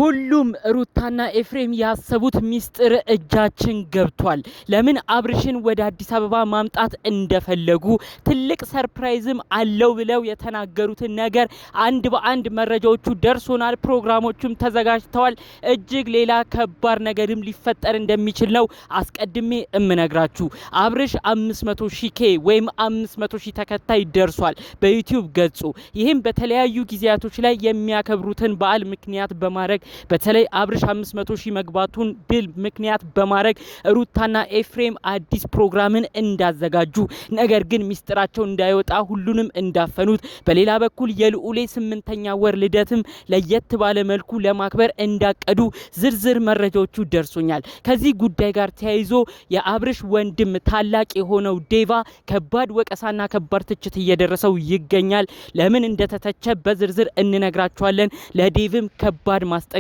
ሁሉም ሩታና ኤፍሬም ያሰቡት ሚስጥር እጃችን ገብቷል። ለምን አብርሽን ወደ አዲስ አበባ ማምጣት እንደፈለጉ ትልቅ ሰርፕራይዝም አለው ብለው የተናገሩትን ነገር አንድ በአንድ መረጃዎቹ ደርሶናል። ፕሮግራሞቹም ተዘጋጅተዋል። እጅግ ሌላ ከባድ ነገርም ሊፈጠር እንደሚችል ነው አስቀድሜ እምነግራችሁ። አብርሽ 500,000 ወይም 500,000 ተከታይ ደርሷል በዩቲዩብ ገጹ። ይህም በተለያዩ ጊዜያቶች ላይ የሚያከብሩትን በዓል ምክንያት በማድረግ በተለይ አብርሽ 500,000 መግባቱን ድል ምክንያት በማድረግ ሩታና ኤፍሬም አዲስ ፕሮግራምን እንዳዘጋጁ ነገር ግን ሚስጥራቸው እንዳይወጣ ሁሉንም እንዳፈኑት፣ በሌላ በኩል የልዑሌ 8ኛ ወር ልደትም ለየት ባለ መልኩ ለማክበር እንዳቀዱ ዝርዝር መረጃዎቹ ደርሶኛል። ከዚህ ጉዳይ ጋር ተያይዞ የአብርሽ ወንድም ታላቅ የሆነው ዴቫ ከባድ ወቀሳና ከባድ ትችት እየደረሰው ይገኛል። ለምን እንደተተቸ በዝርዝር እንነግራችኋለን። ለዴቭም ከባድ ማስጠንቀቂያ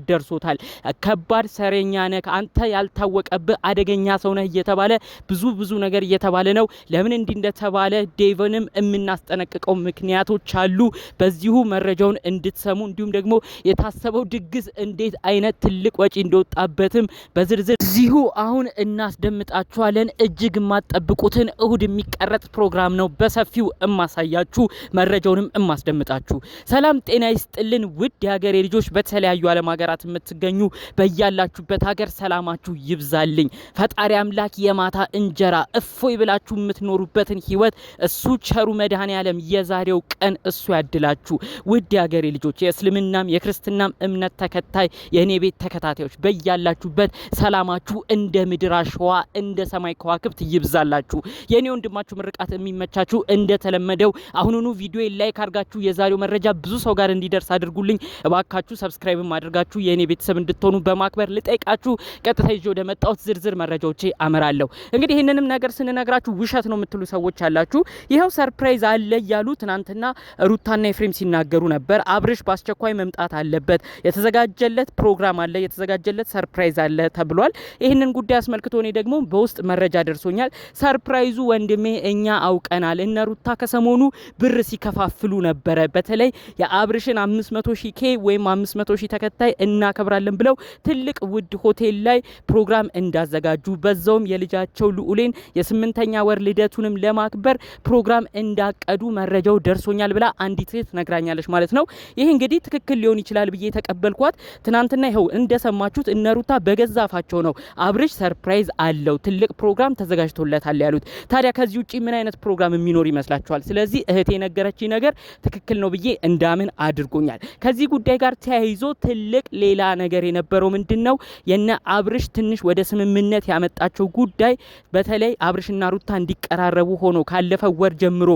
ደርሶታል። ከባድ ሰረኛ ነህ አንተ፣ ያልታወቀብህ አደገኛ ሰው ነህ እየተባለ ብዙ ነገር እየተባለ ነው። ለምን እንዲህ እንደተባለ ዴቭንም የምናስጠነቅቀው ምክንያቶች አሉ። በዚሁ መረጃውን እንድትሰሙ እንዲሁም ደግሞ የታሰበው ድግስ እንዴት አይነት ትልቅ ወጪ እንደወጣበትም በዝርዝር እዚሁ አሁን እናስደምጣችኋለን። እጅግ የማትጠብቁትን እሁድ የሚቀረጽ ፕሮግራም ነው በሰፊው እማሳያችሁ፣ መረጃውንም እማስደምጣችሁ። ሰላም ጤና ይስጥልን ውድ የሀገሬ ልጆች፣ በተለያዩ ዓለም ሀገራት የምትገኙ በያላችሁበት ሀገር ሰላማችሁ ይብዛልኝ። ፈጣሪ አምላክ የማታ እንጀራ እፎይ ብላችሁ የምትኖሩበትን ህይወት እሱ ቸሩ መድኃኔዓለም የዛሬው ቀን እሱ ያድላችሁ። ውድ የሀገሬ ልጆች፣ የእስልምናም የክርስትናም እምነት ተከታይ የኔ ቤት ተከታታዮች በያላችሁበት ሰላማችሁ እንደ ምድር አሸዋ እንደ ሰማይ ከዋክብት ይብዛላችሁ። የኔ ወንድማችሁ ምርቃት የሚመቻችሁ እንደተለመደው አሁኑኑ ቪዲዮ ላይክ አድርጋችሁ የዛሬው መረጃ ብዙ ሰው ጋር እንዲደርስ አድርጉልኝ። እባካችሁ ሰብስክራይብ ማድረጋችሁ የኔ ቤተሰብ እንድትሆኑ በማክበር ልጠይቃችሁ። ቀጥታ ይዤ ወደ መጣሁት ዝርዝር መረጃዎቼ አመራለሁ። እንግዲህ ይሄንንም ነገር ስንነግራችሁ ውሸት ነው የምትሉ ሰዎች አላችሁ። ይሄው ሰርፕራይዝ አለ እያሉ ትናንትና ሩታና ኤፍሬም ሲናገሩ ነበር። አብርሽ በአስቸኳይ መምጣት አለበት፣ የተዘጋጀለት ፕሮግራም አለ፣ የተዘጋጀለት ሰርፕራይዝ አለ ተብሏል። ይሄንን ጉዳይ አስመልክቶ እኔ ደግሞ በውስጥ መረጃ ደርሶኛል። ሰርፕራይዙ ወንድሜ እኛ አውቀናል። እነ ሩታ ከሰሞኑ ብር ሲከፋፍሉ ነበረ። በተለይ የአብርሽን 500,000 ወይም 500,000 ተከታይ እናከብራለን ብለው ትልቅ ውድ ሆቴል ላይ ፕሮግራም እንዳዘጋጁ፣ በዛውም የልጃቸው ልዑሌን የ8ኛ ወር ልደቱንም ለማክበር ፕሮግራም እንዳቀዱ መረጃው ደርሶኛል ብላ አንዲት ሴት ነግራኛለች ማለት ነው። ይህ እንግዲህ ትክክል ሊሆን ይችላል ብዬ ተቀበልኳት። ትናንትና ይኸው እንደሰማችሁት እነ ሩታ በገዛፋቸው ነው አብርሽ ሰርፕራይዝ አለው ትልቅ ፕሮግራም ተዘጋጅቶለታል ያሉት። ታዲያ ከዚህ ውጪ ምን አይነት ፕሮግራም የሚኖር ይመስላችኋል? ስለዚህ እህቴ የነገረችኝ ነገር ትክክል ነው ብዬ እንዳምን አድርጎኛል። ከዚህ ጉዳይ ጋር ተያይዞ ትልቅ ሌላ ነገር የነበረው ምንድነው የነ አብርሽ ትንሽ ወደ ስምምነት ያመጣቸው ጉዳይ፣ በተለይ አብርሽና ሩታ እንዲቀራረቡ ሆኖ ካለፈው ወር ጀምሮ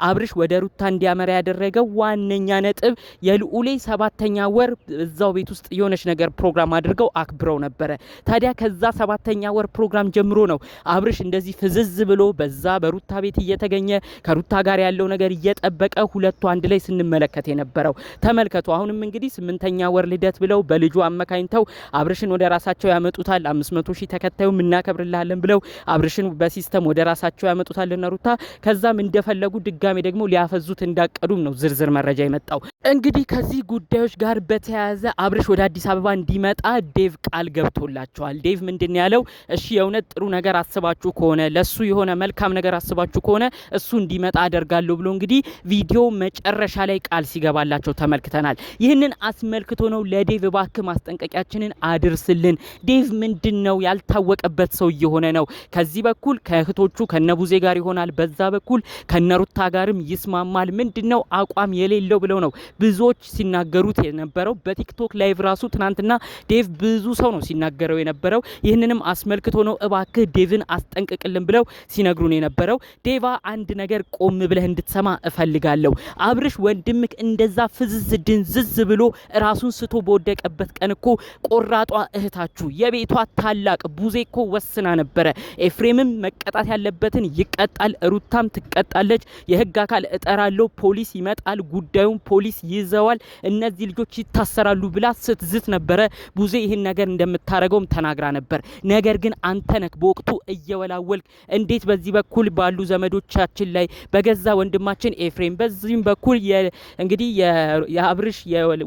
አብርሽ ወደ ሩታ እንዲያመራ ያደረገው ዋነኛ ነጥብ የልዑሌ 7ኛ ወር እዛው ቤት ውስጥ የሆነች ነገር ፕሮግራም አድርገው አክብረው ነበረ። ታዲያ ከዛ 7ኛ ወር ፕሮግራም ጀምሮ ነው አብርሽ እንደዚህ ፍዝዝ ብሎ በዛ በሩታ ቤት እየተገኘ ከሩታ ጋር ያለው ነገር እየጠበቀ ሁለቱ አንድ ላይ ስንመለከት የነበረው። ተመልከቱ። አሁንም እንግዲህ 8ኛ ወር ልደት ብለው በልጁ አመካኝተው አብርሽን ወደ ራሳቸው ያመጡታል። 500,000 ተከታዩ እናከብርልሃለን ብለው አብርሽን በሲስተም ወደ ራሳቸው ያመጡታል እና ሩታ ከዛም እንደፈለጉ ድጋሜ ደግሞ ሊያፈዙት እንዳቀዱም ነው ዝርዝር መረጃ የመጣው። እንግዲህ ከዚህ ጉዳዮች ጋር በተያያዘ አብርሽ ወደ አዲስ አበባ እንዲመጣ ዴቭ ቃል ገብቶላቸዋል። ዴቭ ምንድን ያለው? እሺ የእውነት ጥሩ ነገር አስባችሁ ከሆነ ለሱ የሆነ መልካም ነገር አስባችሁ ከሆነ እሱ እንዲመጣ አደርጋለሁ ብሎ እንግዲህ ቪዲዮ መጨረሻ ላይ ቃል ሲገባላቸው ተመልክተናል። ይህንን አስመልክቶ ነው ለዴቭ እባክህ ማስጠንቀቂያችንን አድርስልን። ዴቭ ምንድነው ያልታወቀበት ሰው እየሆነ ነው። ከዚህ በኩል ከእህቶቹ ከነቡዜ ጋር ይሆናል፣ በዛ በኩል ከነሩታ ጋርም ይስማማል። ምንድነው አቋም የሌለው ብለው ነው ብዙዎች ሲናገሩት የነበረው። በቲክቶክ ላይቭ ራሱ ትናንትና ዴቭ ብዙ ሰው ነው ሲናገረው የነበረው። ይህንንም አስመልክቶ ነው እባክህ ዴቭን አስጠንቅቅልን ብለው ሲነግሩን የነበረው። ዴቫ አንድ ነገር ቆም ብለህ እንድትሰማ እፈልጋለሁ። አብርሽ ወንድምክ እንደዛ ፍዝዝ ድንዝዝ ብሎ ራሱን ስቶ በወደቀበት ቀን እኮ ቆራጧ እህታችሁ የቤቷ ታላቅ ቡዜ እኮ ወስና ነበረ። ኤፍሬምም መቀጣት ያለበትን ይቀጣል፣ ሩታም ትቀጣለች፣ የህግ አካል እጠራለሁ፣ ፖሊስ ይመጣል፣ ጉዳዩን ፖሊስ ይዘዋል፣ እነዚህ ልጆች ይታሰራሉ ብላ ስትዝት ነበረ። ቡዜ ይህን ነገር እንደምታረገውም ተናግራ ነበር። ነገር ግን አንተ ነክ በወቅቱ እየወላወልክ እንዴት በዚህ በኩል ባሉ ዘመዶቻችን ላይ በገዛ ወንድማችን ኤፍሬም በዚህም በኩል እንግዲህ የአብርሽ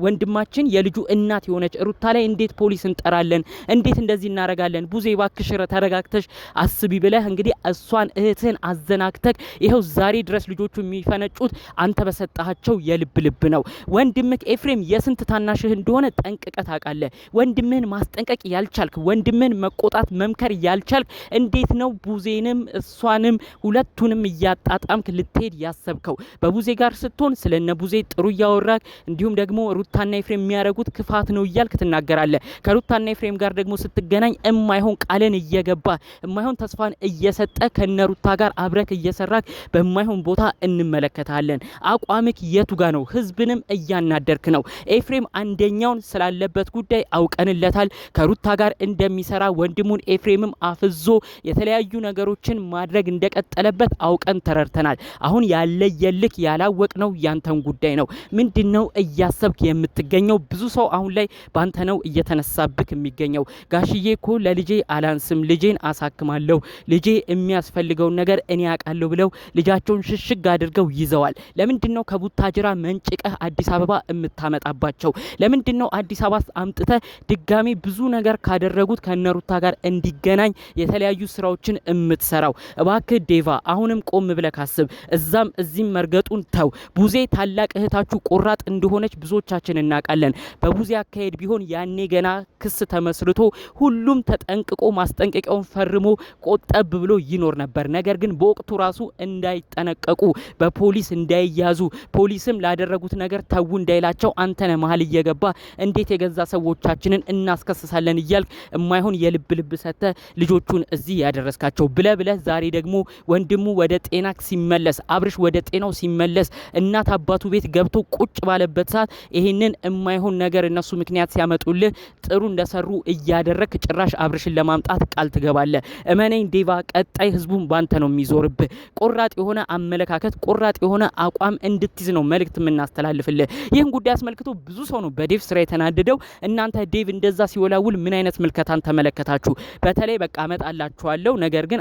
ወንድማችን የልጁ እናት የሆነች ሩታ ላይ እንዴት ፖሊስ እንጠራለን? እንዴት እንደዚህ እናረጋለን? ቡዜ ባክሽ ተረጋግተሽ አስቢ ብለህ እንግዲህ እሷን እህትህን አዘናክተክ ይሄው ዛሬ ድረስ ልጆቹ የሚፈነጩት አንተ በሰጣቸው የልብ ልብ ነው። ወንድምክ ኤፍሬም የስንት ታናሽህ እንደሆነ ጠንቅቀህ ታውቃለህ። ወንድምህን ማስጠንቀቅ ያልቻልክ፣ ወንድምህን መቆጣት መምከር ያልቻልክ እንዴት ነው ቡዜንም እሷንም ሁለቱንም እያጣጣምክ ልትሄድ ያሰብከው? በቡዜ ጋር ስትሆን ስለነ ቡዜ ጥሩ እያወራክ እንዲሁም ደግሞ ሩታና ኤፍሬም የሚያረጉት ክፋት ነው እያልክ ትናገራለህ። ከሩታና ኤፍሬም ጋር ደግሞ ስትገናኝ እማይሆን ቃልን እየገባ እማይሆን ተስፋን እየሰጠ ከነሩታ ጋር አብረክ እየሰራክ በማይሆን ቦታ እንመለከታለን። አቋምክ የቱ ጋ ነው? ህዝብንም እያናደርክ ነው። ኤፍሬም አንደኛውን ስላለበት ጉዳይ አውቀንለታል። ከሩታ ጋር እንደሚሰራ ወንድሙን ኤፍሬምም አፍዞ የተለያዩ ነገሮችን ማድረግ እንደቀጠለበት አውቀን ተረድተናል። አሁን ያለየልክ ያላወቅነው ያንተን ጉዳይ ነው። ምንድነው እያሰብክ የምትገኘው? ብዙ ሰው አሁን ላይ ባንተ ነው እየተነሳብክ የሚገኘው። ጋሽዬ እኮ ለልጄ አላንስም፣ ልጄን አሳክማለሁ፣ ልጄ የሚያስፈልገውን ነገር እኔ ያውቃለሁ ብለው ልጃቸውን ሽሽግ አድርገው ይዘዋል። ለምንድነው ከቡታጅራ መንጭቀህ አዲስ አበባ የምታመጣባቸው? ለምንድነው አዲስ አበባ አምጥተህ ድጋሚ ብዙ ነገር ካደረጉት ከነሩታ ጋር እንዲገናኝ የተለያዩ ስራዎችን የምትሰራው? እባክህ ዴቫ አሁንም ቆም ብለህ ካስብ። እዛም እዚህም መርገጡን ተው። ቡዜ ታላቅ እህታችሁ ቆራጥ እንደሆነች ብዙዎቻችን እናውቃለን። በቡዜ አካሄድ ቢሆን ያኔ ገና ክስ ተመስርቶ ሁሉም ተጠንቅቆ ማስጠንቀቂያውን ፈርሞ ቆጠብ ብሎ ይኖር ነበር። ነገር ግን በወቅቱ ራሱ እንዳይጠነቀቁ በፖሊስ እንዳይያዙ ፖሊስም ላደረጉት ነገር ተው እንዳይላቸው አንተነ መሀል እየገባ እንዴት የገዛ ሰዎቻችንን እናስከስሳለን እያልክ የማይሆን የልብ ልብ ሰተ ልጆቹን እዚህ ያደረስካቸው ብለ ዛሬ ደግሞ ወንድሙ ወደ ጤና ሲመለስ አብርሽ ወደ ጤናው ሲመለስ እናት አባቱ ቤት ገብቶ ቁጭ ባለበት ሰዓት ይሄንን የማይሆን ነገር እነሱ ምክንያት ሲያመጡልህ ጥሩ እንደሰሩ እያደረክ ጭራሽ አብርሽን ለማምጣት ቃል ትገባለህ። እመነኝ ዴቫ ቀጣይ ህዝቡን ባንተ ነው የሚዞርብህ። ቆራጥ የሆነ አመለካከት ቆራጥ የሆነ አቋም እንድትይዝ ነው መልእክት የምናስተላልፍልህ። ይህን ጉዳይ አስመልክቶ ብዙ ሰው ነው በዴቭ ስራ የተናደደው። እናንተ ዴቭ እንደዛ ሲወላውል ምን አይነት ምልከታን ተመለከታችሁ? በተለይ በቃ አመጣላችኋለሁ ነገር ግን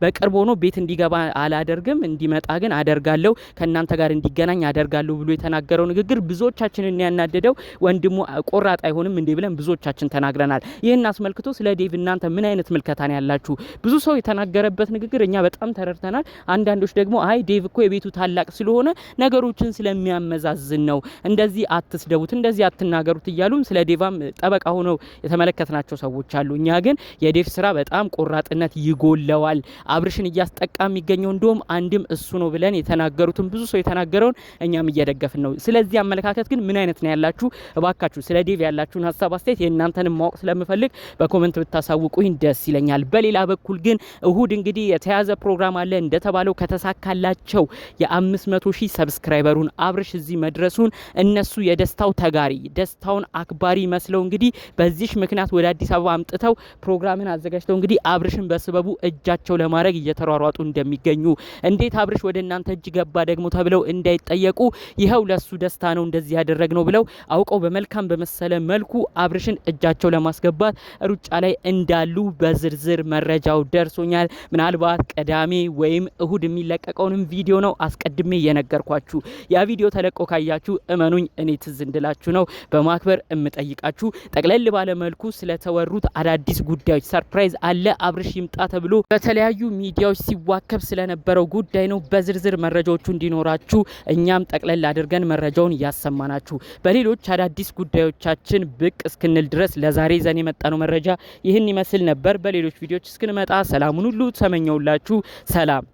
በቅርብ ሆኖ ቤት እንዲገባ አላደርግም፣ እንዲመጣ ግን አደርጋለሁ፣ ከእናንተ ጋር እንዲገናኝ አደርጋለሁ ብሎ የተናገረው ንግግር ብዙዎቻችንን ያናደደው። ወንድሙ ቆራጥ አይሆንም እንዴ ብለን ብዙዎቻችን ተናግረናል። ይህን አስመልክቶ ስለ ዴቭ እናንተ ምን አይነት ምልከታን ያላችሁ? ብዙ ሰው የተናገረበት ንግግር እኛ በጣም ተረድተናል። አንዳንዶች ደግሞ አይ ዴቭ እኮ የቤቱ ታላቅ ስለሆነ ነገሮችን ስለሚያመዛዝን ነው፣ እንደዚህ አትስደቡት፣ እንደዚህ አትናገሩት እያሉም ስለ ዴቫም ጠበቃ ሆነው የተመለከትናቸው ሰዎች አሉ። እኛ ግን የዴቭ ስራ በጣም ቆራጥነት ይጎለዋል። አብርሽን እያስጠቃ የሚገኘው እንደውም አንድም እሱ ነው ብለን የተናገሩትን ብዙ ሰው የተናገረውን እኛም እየደገፍን ነው። ስለዚህ አመለካከት ግን ምን አይነት ነው ያላችሁ? እባካችሁ ስለ ዴቭ ያላችሁን ሀሳብ አስተያየት የእናንተንም ማወቅ ስለምፈልግ በኮሜንት ብታሳውቁኝ ደስ ይለኛል። በሌላ በኩል ግን እሁድ እንግዲህ የተያዘ ፕሮግራም አለ። እንደተባለው ከተሳካላቸው የ500,000 ሰብስክራይበሩን አብርሽ እዚህ መድረሱን እነሱ የደስታው ተጋሪ ደስታውን አክባሪ መስለው እንግዲህ በዚህ ምክንያት ወደ አዲስ አበባ አምጥተው ፕሮግራምን አዘጋጅተው እንግዲህ አብርሽን በስበቡ እጃቸው ለማድረግ እየተሯሯጡ እንደሚገኙ እንዴት አብርሽ ወደ እናንተ እጅ ገባ ደግሞ ተብለው እንዳይጠየቁ ይኸው ለሱ ደስታ ነው እንደዚህ ያደረግነው ብለው አውቀው በመልካም በመሰለ መልኩ አብርሽን እጃቸው ለማስገባት ሩጫ ላይ እንዳሉ በዝርዝር መረጃው ደርሶኛል። ምናልባት ቅዳሜ ወይም እሁድ የሚለቀቀውንም ቪዲዮ ነው አስቀድሜ የነገርኳችሁ። ያ ቪዲዮ ተለቆ ካያችሁ እመኑኝ እኔ ትዝ እንድላችሁ ነው በማክበር እምጠይቃችሁ። ጠቅለል ባለ መልኩ ስለተወሩት አዳዲስ ጉዳዮች ሰርፕራይዝ አለ አብርሽ ይምጣ ተብሎ በተለያዩ ሚዲያዎች ሲዋከብ ስለነበረው ጉዳይ ነው በዝርዝር መረጃዎቹ እንዲኖራችሁ እኛም ጠቅለል አድርገን መረጃውን ያሰማናችሁ። በሌሎች አዳዲስ ጉዳዮቻችን ብቅ እስክንል ድረስ ለዛሬ ዘን የመጣነው መረጃ ይህን ይመስል ነበር። በሌሎች ቪዲዮዎች እስክንመጣ ሰላሙን ሁሉ ተመኘውላችሁ። ሰላም።